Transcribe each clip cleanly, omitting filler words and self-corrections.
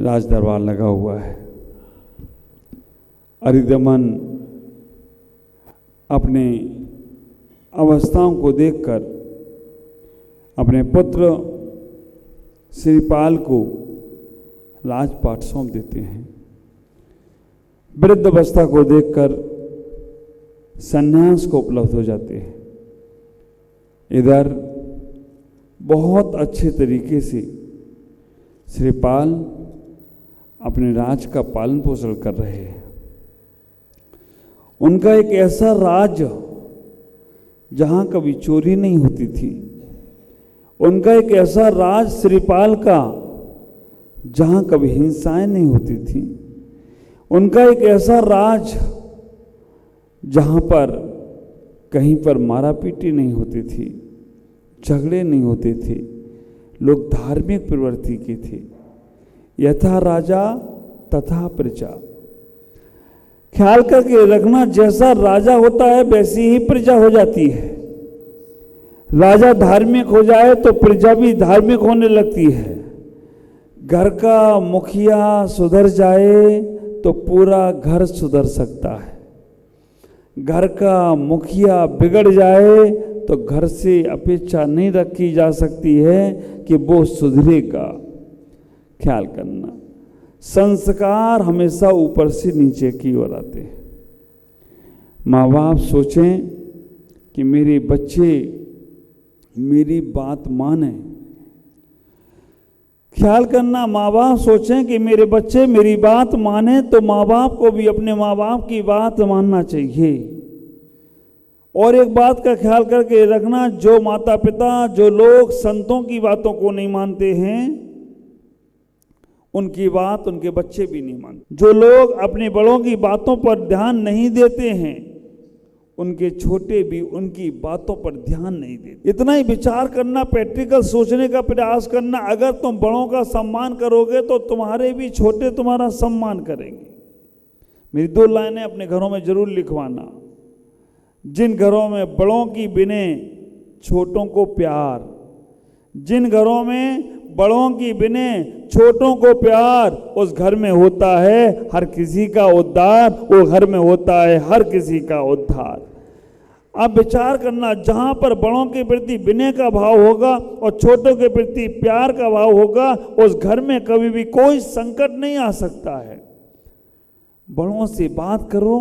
राज दरबार लगा हुआ है। अरिदमन अपने अवस्थाओं को देखकर अपने पुत्र श्रीपाल को राजपाट सौंप देते हैं। वृद्ध अवस्था को देखकर सन्यास को उपलब्ध हो जाते हैं। इधर बहुत अच्छे तरीके से श्रीपाल अपने राज का पालन पोषण कर रहे हैं। उनका एक ऐसा राज जहां कभी चोरी नहीं होती थी, उनका एक ऐसा राज श्रीपाल का जहां कभी हिंसाएं नहीं होती थी, उनका एक ऐसा राज जहां पर कहीं पर मारापीटी नहीं होती थी, झगड़े नहीं होते थे, लोग धार्मिक प्रवृत्ति के थे। यथा राजा तथा प्रजा। ख्याल करके रखना, जैसा राजा होता है वैसी ही प्रजा हो जाती है। राजा धार्मिक हो जाए तो प्रजा भी धार्मिक होने लगती है। घर का मुखिया सुधर जाए तो पूरा घर सुधर सकता है। घर का मुखिया बिगड़ जाए तो घर से अपेक्षा नहीं रखी जा सकती है कि वो सुधरेगा। ख्याल करना, संस्कार हमेशा ऊपर से नीचे की ओर आते हैं। माँ बाप सोचें कि मेरे बच्चे मेरी बात माने। ख्याल करना, माँ बाप सोचें कि मेरे बच्चे मेरी बात माने तो माँ बाप को भी अपने माँ बाप की बात मानना चाहिए। और एक बात का ख्याल करके रखना, जो माता पिता, जो लोग संतों की बातों को नहीं मानते हैं, उनकी बात उनके बच्चे भी नहीं मानते। जो लोग अपने बड़ों की बातों पर ध्यान नहीं देते हैं, उनके छोटे भी उनकी बातों पर ध्यान नहीं देते। इतना ही विचार करना, प्रैक्टिकल सोचने का प्रयास करना। अगर तुम बड़ों का सम्मान करोगे तो तुम्हारे भी छोटे तुम्हारा सम्मान करेंगे। मेरी 2 लाइनें अपने घरों में जरूर लिखवाना। जिन घरों में बड़ों की बिने छोटों को प्यार, जिन घरों में बड़ों की बिने छोटों को प्यार, उस घर में होता है हर किसी का उद्धार। वो घर में होता है हर किसी का उद्धार। अब विचार करना, जहां पर बड़ों के प्रति विनय का भाव होगा और छोटों के प्रति प्यार का भाव होगा, उस घर में कभी भी कोई संकट नहीं आ सकता है। बड़ों से बात करो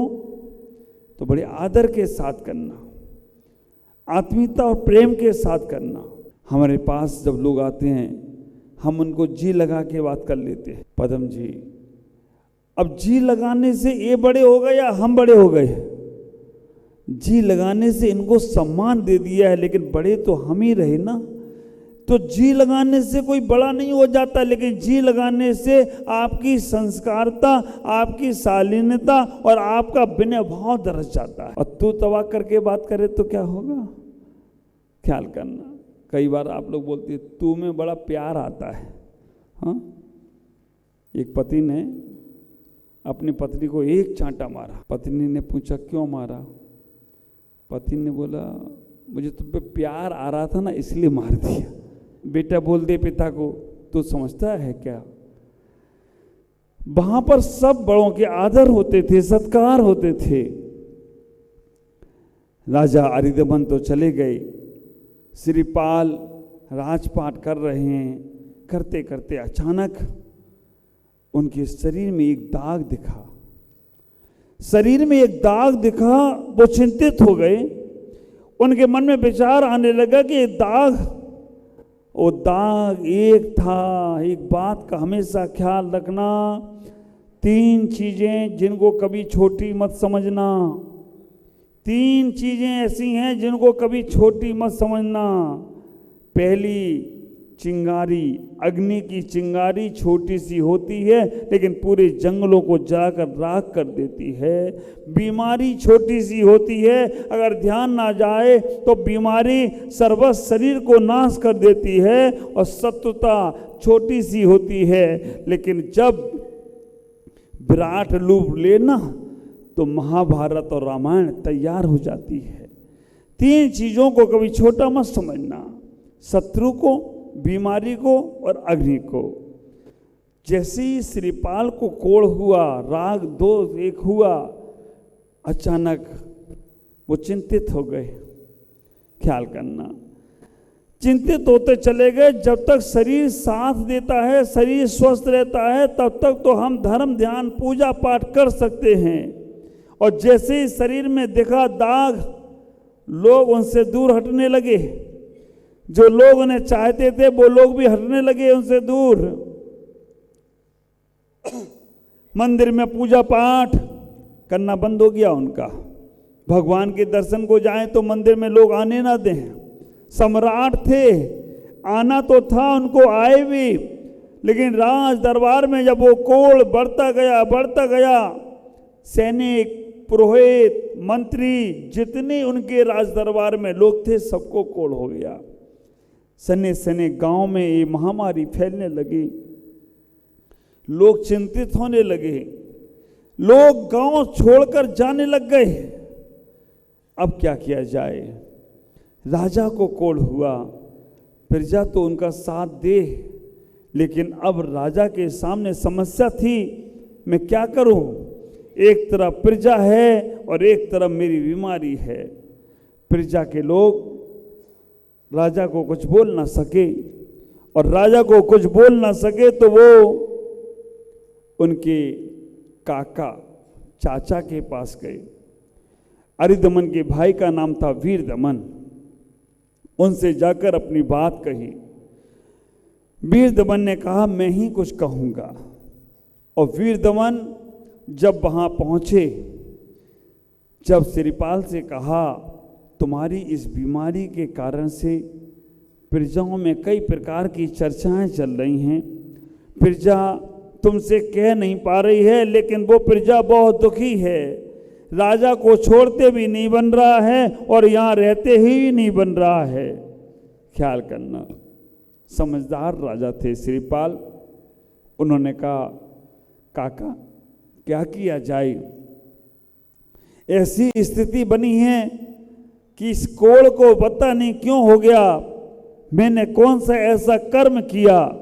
तो बड़े आदर के साथ करना, आत्मीयता और प्रेम के साथ करना। हमारे पास जब लोग आते हैं, हम उनको जी लगा के बात कर लेते हैं, पदम जी। अब जी लगाने से ये बड़े हो गए या हम बड़े हो गए? जी लगाने से इनको सम्मान दे दिया है, लेकिन बड़े तो हम ही रहे ना। तो जी लगाने से कोई बड़ा नहीं हो जाता, लेकिन जी लगाने से आपकी संस्कारता, आपकी शालीनता और आपका विनय भाव दरस जाता है। और तू तवा करके बात करे तो क्या होगा? ख्याल करना, कई बार आप लोग बोलते हैं तू में बड़ा प्यार आता है। हाँ, एक पति ने अपनी पत्नी को एक चांटा मारा। पत्नी ने पूछा क्यों मारा? पति ने बोला मुझे तुम पे प्यार आ रहा था ना, इसलिए मार दिया। बेटा बोल दे पिता को, तू समझता है क्या? वहां पर सब बड़ों के आदर होते थे, सत्कार होते थे। राजा अरिदमन तो चले गए, श्रीपाल राजपाट कर रहे हैं। करते करते अचानक उनके शरीर में एक दाग दिखा। शरीर में एक दाग दिखा, वो चिंतित हो गए। उनके मन में विचार आने लगा कि वो दाग एक था। एक बात का हमेशा ख्याल रखना, 3 चीजें जिनको कभी छोटी मत समझना। 3 चीजें ऐसी हैं जिनको कभी छोटी मत समझना। पहली, चिंगारी। अग्नि की चिंगारी छोटी सी होती है, लेकिन पूरे जंगलों को जलाकर राख कर देती है। बीमारी छोटी सी होती है, अगर ध्यान ना जाए तो बीमारी सर्वस्व शरीर को नाश कर देती है। और शत्रुता छोटी सी होती है, लेकिन जब विराट रूप लेना तो महाभारत और रामायण तैयार हो जाती है। 3 चीजों को कभी छोटा मत समझना, शत्रु को, बीमारी को और अग्नि को। जैसे ही श्रीपाल को कोढ़ हुआ, राग दोष एक हुआ, अचानक वो चिंतित हो गए। ख्याल करना, चिंतित होते चले गए। जब तक शरीर साथ देता है, शरीर स्वस्थ रहता है, तब तक तो हम धर्म ध्यान पूजा पाठ कर सकते हैं। और जैसे ही शरीर में दिखा दाग, लोग उनसे दूर हटने लगे। जो लोग उन्हें चाहते थे वो लोग भी हटने लगे उनसे दूर। मंदिर में पूजा पाठ करना बंद हो गया उनका। भगवान के दर्शन को जाएं तो मंदिर में लोग आने ना दें। सम्राट थे, आना तो था, उनको आए भी, लेकिन राज दरबार में जब वो कोढ़ बढ़ता गया, सैनिक, पुरोहित, मंत्री, जितने उनके राज दरबार में लोग थे, सबको कोढ़ हो गया। सने सने गांव में ये महामारी फैलने लगी। लोग चिंतित होने लगे, लोग गांव छोड़कर जाने लग गए। अब क्या किया जाए? राजा को कोढ़ हुआ, प्रजा तो उनका साथ दे, लेकिन अब राजा के सामने समस्या थी, मैं क्या करूं? एक तरफ प्रजा है और एक तरफ मेरी बीमारी है। प्रजा के लोग राजा को कुछ बोल ना सके, और राजा को कुछ बोल ना सके तो वो उनके काका, चाचा के पास गए। अरिदमन के भाई का नाम था वीरदमन। उनसे जाकर अपनी बात कही। वीरदमन ने कहा, मैं ही कुछ कहूँगा। और वीरदमन जब वहाँ पहुँचे, जब श्रीपाल से कहा, तुम्हारी इस बीमारी के कारण से प्रजाओं में कई प्रकार की चर्चाएं चल रही हैं। प्रजा तुमसे कह नहीं पा रही है, लेकिन वो प्रजा बहुत दुखी है। राजा को छोड़ते भी नहीं बन रहा है और यहाँ रहते ही नहीं बन रहा है। ख्याल करना, समझदार राजा थे श्रीपाल। उन्होंने कहा, काका क्या किया जाए? ऐसी स्थिति बनी है कि इस कोढ़ को पता नहीं क्यों हो गया। मैंने कौन सा ऐसा कर्म किया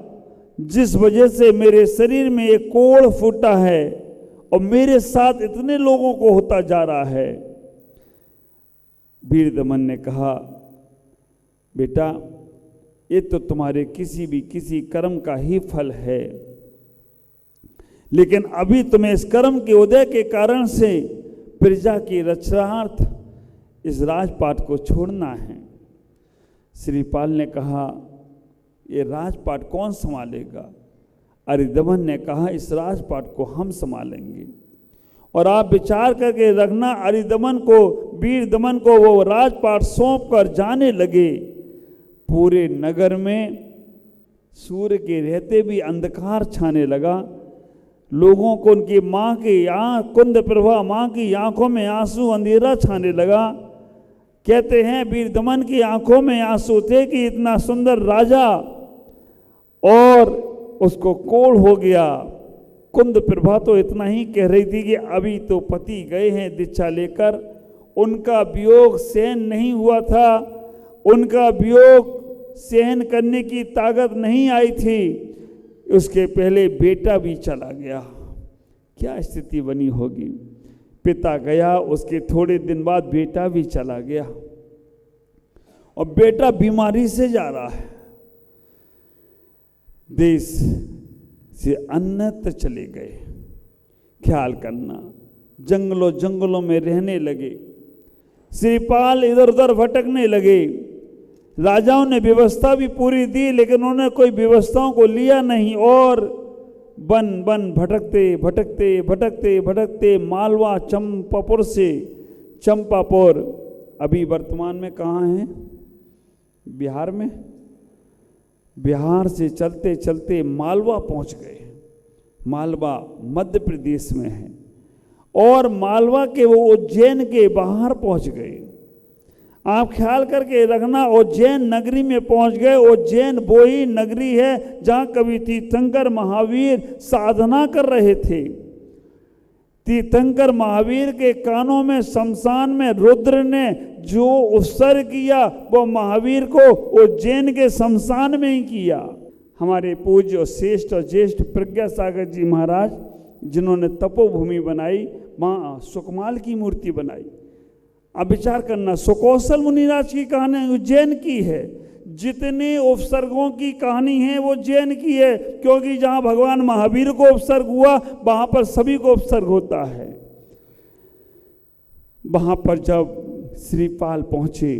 जिस वजह से मेरे शरीर में एक कोढ़ फूटा है और मेरे साथ इतने लोगों को होता जा रहा है। वीरदमन ने कहा, बेटा ये तो तुम्हारे किसी कर्म का ही फल है, लेकिन अभी तुम्हें इस कर्म के उदय के कारण से प्रजा की रक्षार्थ इस राजपाट को छोड़ना है। श्रीपाल ने कहा, ये राजपाट कौन संभालेगा? अरिदमन ने कहा, इस राजपाट को हम संभालेंगे। और आप विचार करके रखना, अरिदमन को, वीरदमन को वो राजपाट सौंप कर जाने लगे। पूरे नगर में सूर्य के रहते भी अंधकार छाने लगा। लोगों को उनकी माँ की आँख, कुंद प्रभा माँ की आंखों में आंसू, अंधेरा छाने लगा। कहते हैं वीरदमन की आंखों में आंसू थे कि इतना सुंदर राजा और उसको कोढ़ हो गया। कुंद प्रभा तो इतना ही कह रही थी कि अभी तो पति गए हैं दीक्षा लेकर, उनका वियोग सहन नहीं हुआ था, उनका वियोग सहन करने की ताकत नहीं आई थी। उसके पहले बेटा भी चला गया। क्या स्थिति बनी होगी? पिता गया, उसके थोड़े दिन बाद बेटा भी चला गया, और बेटा बीमारी से जा रहा है। देश से अन्यत्र चले गए। ख्याल करना, जंगलों में रहने लगे। श्रीपाल इधर उधर भटकने लगे। राजाओं ने व्यवस्था भी पूरी दी, लेकिन उन्होंने कोई व्यवस्थाओं को लिया नहीं, और बन भटकते मालवा चंपापुर से, चंपापुर अभी वर्तमान में कहाँ है? बिहार में। बिहार से चलते चलते मालवा पहुंच गए। मालवा मध्य प्रदेश में है, और मालवा के वो उज्जैन के बाहर पहुंच गए। आप ख्याल करके रखना, उज्जैन नगरी में पहुंच गए। उज्जैन वो ही नगरी है जहां कभी तीर्थंकर महावीर साधना कर रहे थे। तीर्थंकर महावीर के कानों में शमशान में रुद्र ने जो उत्सर्ग किया, वो महावीर को उज्जैन के शमशान में ही किया। हमारे पूज्य और श्रेष्ठ और ज्येष्ठ प्रज्ञा सागर जी महाराज, जिन्होंने तपोभूमि बनाई, माँ सुकमाल की मूर्ति बनाई। अब विचार करना, सुकौशल मुनिराज की कहानी उज्जैन की है, जितने उपसर्गों की कहानी है वो उज्जैन की है, क्योंकि जहां भगवान महावीर को उपसर्ग हुआ वहां पर सभी को उपसर्ग होता है। वहां पर जब श्रीपाल पहुंचे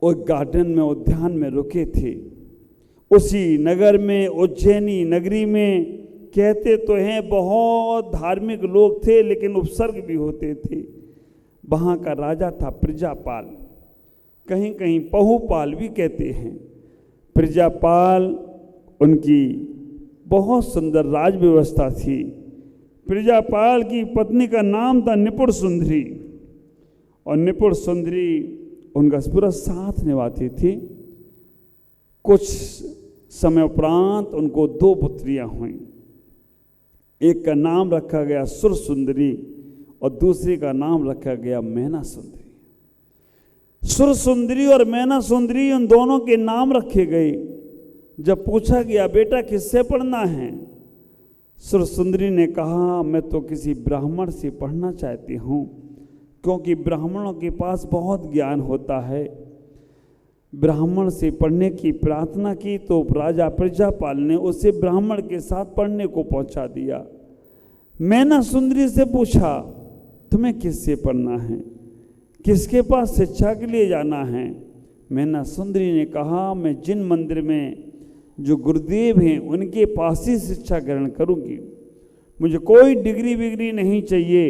और गार्डन में, उद्यान में रुके थे, उसी नगर में, उज्जैनी नगरी में, कहते तो हैं बहुत धार्मिक लोग थे लेकिन उपसर्ग भी होते थे। वहाँ का राजा था प्रजापाल, कहीं कहीं पहुपाल भी कहते हैं। प्रजापाल, उनकी बहुत सुंदर राज व्यवस्था थी। प्रजापाल की पत्नी का नाम था निपुण सुंदरी, और निपुण सुंदरी उनका पूरा साथ निभाती थी। कुछ समय उपरांत उनको 2 पुत्रियां हुई। एक का नाम रखा गया सुर सुंदरी और दूसरी का नाम रखा गया मैना सुंदरी। सुर सुंदरी और मैना सुंदरी, उन दोनों के नाम रखे गए। जब पूछा गया बेटा किससे पढ़ना है, सुर सुंदरी ने कहा मैं तो किसी ब्राह्मण से पढ़ना चाहती हूँ, क्योंकि ब्राह्मणों के पास बहुत ज्ञान होता है। ब्राह्मण से पढ़ने की प्रार्थना की तो राजा प्रजापाल ने उसे ब्राह्मण के साथ पढ़ने को पहुंचा दिया। मैना सुंदरी से पूछा तुम्हें किससे पढ़ना है, किसके पास शिक्षा के लिए जाना है। मैना सुंदरी ने कहा मैं जिन मंदिर में जो गुरुदेव हैं उनके पास ही शिक्षा ग्रहण करूंगी, मुझे कोई डिग्री विग्री नहीं चाहिए,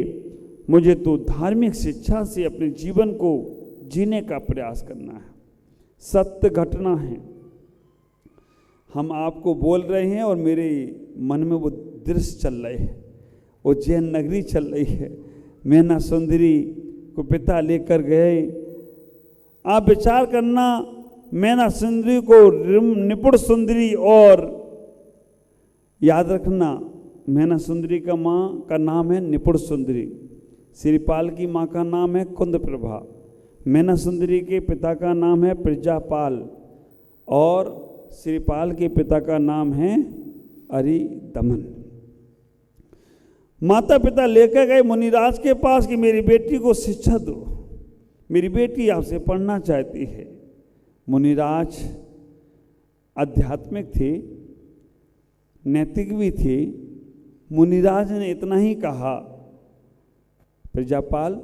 मुझे तो धार्मिक शिक्षा से अपने जीवन को जीने का प्रयास करना है। सत्य घटना है, हम आपको बोल रहे हैं और मेरे मन में वो दृश्य चल रहे हैं, उज्जैन नगरी चल रही है। मैना सुंदरी को पिता लेकर गए। आप विचार करना, मैना सुंदरी को निपुण सुंदरी, और याद रखना मैना सुंदरी का माँ का नाम है निपुण सुंदरी, श्रीपाल की माँ का नाम है कुंद प्रभा, मैना सुंदरी के पिता का नाम है प्रजापाल और श्रीपाल के पिता का नाम है अरिदमन। माता पिता लेकर गए मुनिराज के पास कि मेरी बेटी को शिक्षा दो, मेरी बेटी आपसे पढ़ना चाहती है। मुनिराज आध्यात्मिक थे, नैतिक भी थे। मुनिराज ने इतना ही कहा, प्रजापाल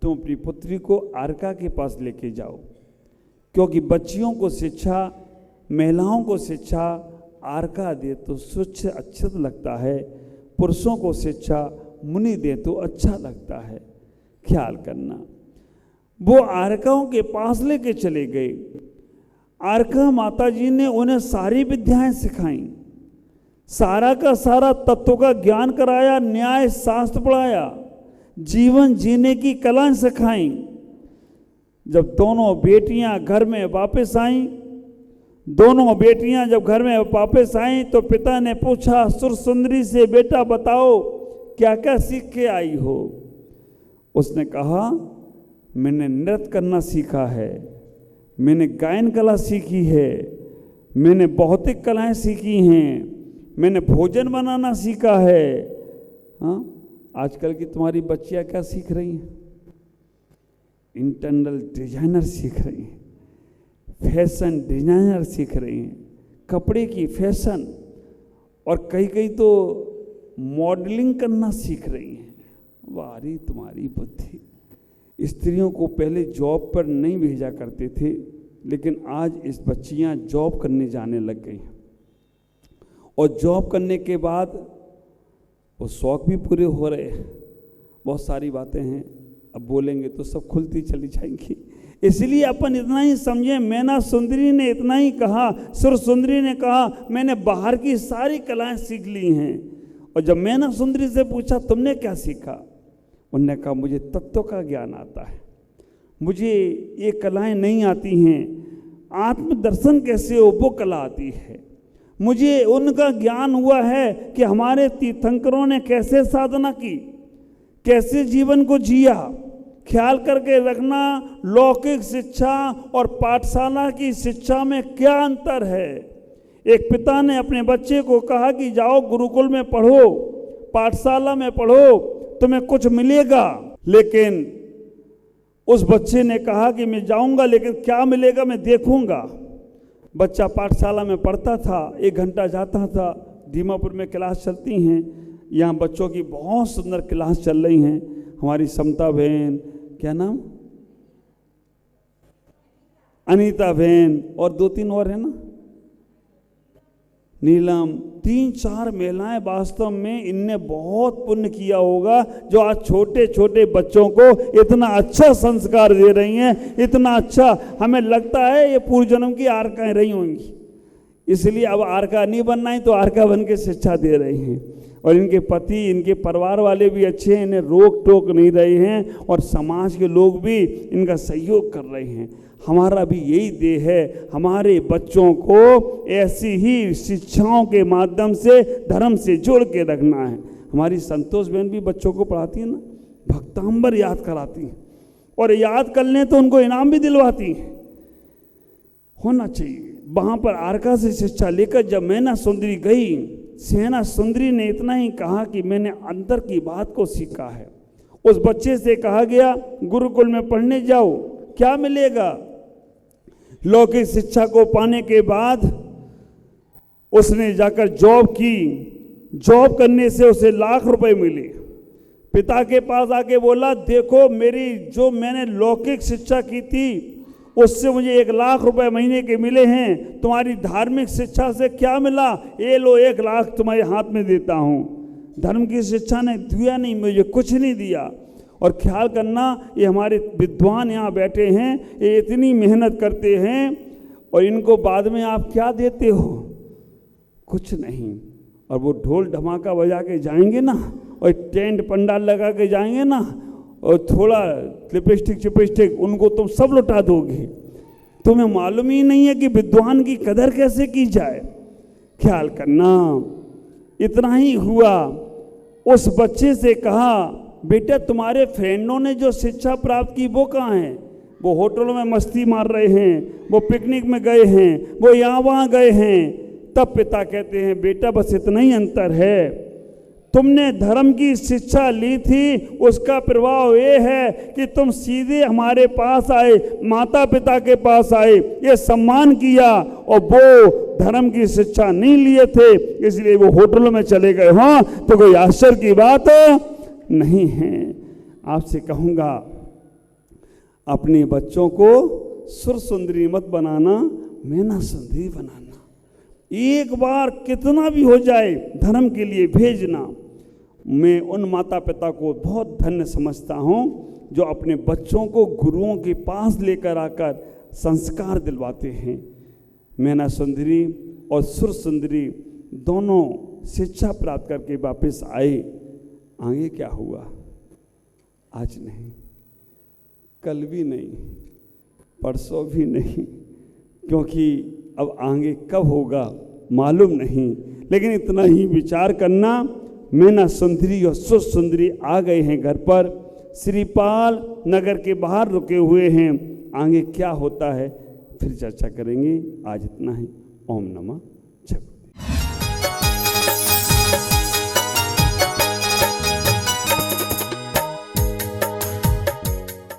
तुम अपनी पुत्री को आर्का के पास लेके जाओ, क्योंकि बच्चियों को शिक्षा, महिलाओं को शिक्षा आर्का दे तो स्वच्छ अच्छा लगता है, पुरुषों को शिक्षा मुनि दे तो अच्छा लगता है। ख्याल करना, वो आर्काओं के पास लेके चले गए। आर्का माता जी ने उन्हें सारी विद्याएं सिखाई, सारा का सारा तत्व का ज्ञान कराया, न्याय शास्त्र पढ़ाया, जीवन जीने की कला सिखाई। जब दोनों बेटियां घर में वापस आईं, दोनों बेटियां जब घर में वापस आईं तो पिता ने पूछा सुर सुंदरी से, बेटा बताओ क्या क्या सीख के आई हो। उसने कहा मैंने नृत्य करना सीखा है, मैंने गायन कला सीखी है, मैंने भौतिक कलाएं सीखी हैं, मैंने भोजन बनाना सीखा है। हाँ, आजकल की तुम्हारी बच्चियां क्या सीख रही हैं? इंटरनल डिजाइनर सीख रही हैं, फैशन डिजाइनर सीख रही हैं, कपड़े की फैशन, और कई कई तो मॉडलिंग करना सीख रही हैं। वारी तुम्हारी बुद्धि। स्त्रियों को पहले जॉब पर नहीं भेजा करते थे, लेकिन आज इस बच्चियां जॉब करने जाने लग गई हैं, और जॉब करने के बाद वो शौक भी पूरे हो रहे हैं। बहुत सारी बातें हैं, अब बोलेंगे तो सब खुलती चली जाएंगी, इसलिए अपन इतना ही समझें। मैना सुंदरी ने इतना ही कहा, सुर सुंदरी ने कहा मैंने बाहर की सारी कलाएं सीख ली हैं। और जब मैना सुंदरी से पूछा तुमने क्या सीखा, उन्होंने कहा मुझे तत्व का ज्ञान आता है, मुझे ये कलाएं नहीं आती हैं, आत्मदर्शन कैसे हो वो कला आती है। मुझे उनका ज्ञान हुआ है कि हमारे तीर्थंकरों ने कैसे साधना की, कैसे जीवन को जिया। ख्याल करके रखना, लौकिक शिक्षा और पाठशाला की शिक्षा में क्या अंतर है। एक पिता ने अपने बच्चे को कहा कि जाओ गुरुकुल में पढ़ो, पाठशाला में पढ़ो, तुम्हें कुछ मिलेगा। लेकिन उस बच्चे ने कहा कि मैं जाऊंगा, लेकिन क्या मिलेगा मैं देखूंगा। बच्चा पाठशाला में पढ़ता था, 1 घंटा जाता था। दीमापुर में क्लास चलती हैं, यहाँ बच्चों की बहुत सुंदर क्लास चल रही हैं। हमारी समता बहन, क्या नाम, अनीता बहन, और 2-3 और है ना, नीलम, 3-4 महिलाएं, वास्तव में इनने बहुत पुण्य किया होगा जो आज छोटे छोटे बच्चों को इतना अच्छा संस्कार दे रही हैं, इतना अच्छा। हमें लगता है ये पूर्व जन्म की आरकाएं रही होंगी, इसलिए अब आरका नहीं बनना है तो आरका बन के शिक्षा दे रही हैं। और इनके पति, इनके परिवार वाले भी अच्छे हैं, इन्हें रोक टोक नहीं रहे हैं, और समाज के लोग भी इनका सहयोग कर रहे हैं। हमारा भी यही देह है, हमारे बच्चों को ऐसी ही शिक्षाओं के माध्यम से धर्म से जोड़ के रखना है। हमारी संतोष बहन भी बच्चों को पढ़ाती है ना, भक्तांबर याद कराती हैं, और याद कर लें तो उनको इनाम भी दिलवाती हैं। होना चाहिए। वहाँ पर आरका से शिक्षा लेकर जब मैना सुंदरी गई, सेना सुंदरी ने इतना ही कहा कि मैंने अंतर की बात को सीखा है। उस बच्चे से कहा गया गुरुकुल में पढ़ने जाओ, क्या मिलेगा। लौकिक शिक्षा को पाने के बाद उसने जाकर जॉब की। जॉब करने से उसे लाख रुपए मिले। पिता के पास आके बोला, देखो मेरी जो मैंने लौकिक शिक्षा की थी उससे मुझे 1 लाख रुपए महीने के मिले हैं, तुम्हारी धार्मिक शिक्षा से क्या मिला, ये लो 1 लाख तुम्हारे हाथ में देता हूँ। धर्म की शिक्षा ने दिया नहीं, मुझे कुछ नहीं दिया। और ख्याल करना, ये हमारे विद्वान यहाँ बैठे हैं, ये इतनी मेहनत करते हैं, और इनको बाद में आप क्या देते हो, कुछ नहीं। और वो ढोल धमाका बजा के जाएंगे ना, और टेंट पंडाल लगा के जाएंगे ना, और थोड़ा लिपस्टिक चिपस्टिक उनको तुम सब लुटा दोगे। तुम्हें मालूम ही नहीं है कि विद्वान की कदर कैसे की जाए। ख्याल करना। इतना ही हुआ। उस बच्चे से कहा, बेटा तुम्हारे फ्रेंडों ने जो शिक्षा प्राप्त की वो कहाँ है। वो होटलों में मस्ती मार रहे हैं, वो पिकनिक में गए हैं, वो यहाँ वहाँ गए हैं। तब पिता कहते हैं, बेटा बस इतना ही अंतर है, तुमने धर्म की शिक्षा ली थी, उसका प्रभाव ये है कि तुम सीधे हमारे पास आए, माता पिता के पास आए, ये सम्मान किया, और वो धर्म की शिक्षा नहीं लिए थे इसलिए वो होटलों में चले गए। हाँ, तो कोई आश्चर्य की बात नहीं है। आपसे कहूँगा, अपने बच्चों को सुर सुंदरी मत बनाना, मैना सुंदरी बनाना। एक बार कितना भी हो जाए धर्म के लिए भेजना। मैं उन माता पिता को बहुत धन्य समझता हूँ जो अपने बच्चों को गुरुओं के पास लेकर आकर संस्कार दिलवाते हैं। मैना सुंदरी और सुर सुंदरी दोनों शिक्षा प्राप्त करके वापस आए। आगे क्या हुआ, आज नहीं, कल भी नहीं, परसों भी नहीं, क्योंकि अब आगे कब होगा मालूम नहीं। लेकिन इतना ही विचार करना, मैना सुंदरी और सुर सुंदरी आ गए हैं घर पर, श्रीपाल नगर के बाहर रुके हुए हैं। आगे क्या होता है फिर चर्चा करेंगे। आज इतना ही। ओम नमः।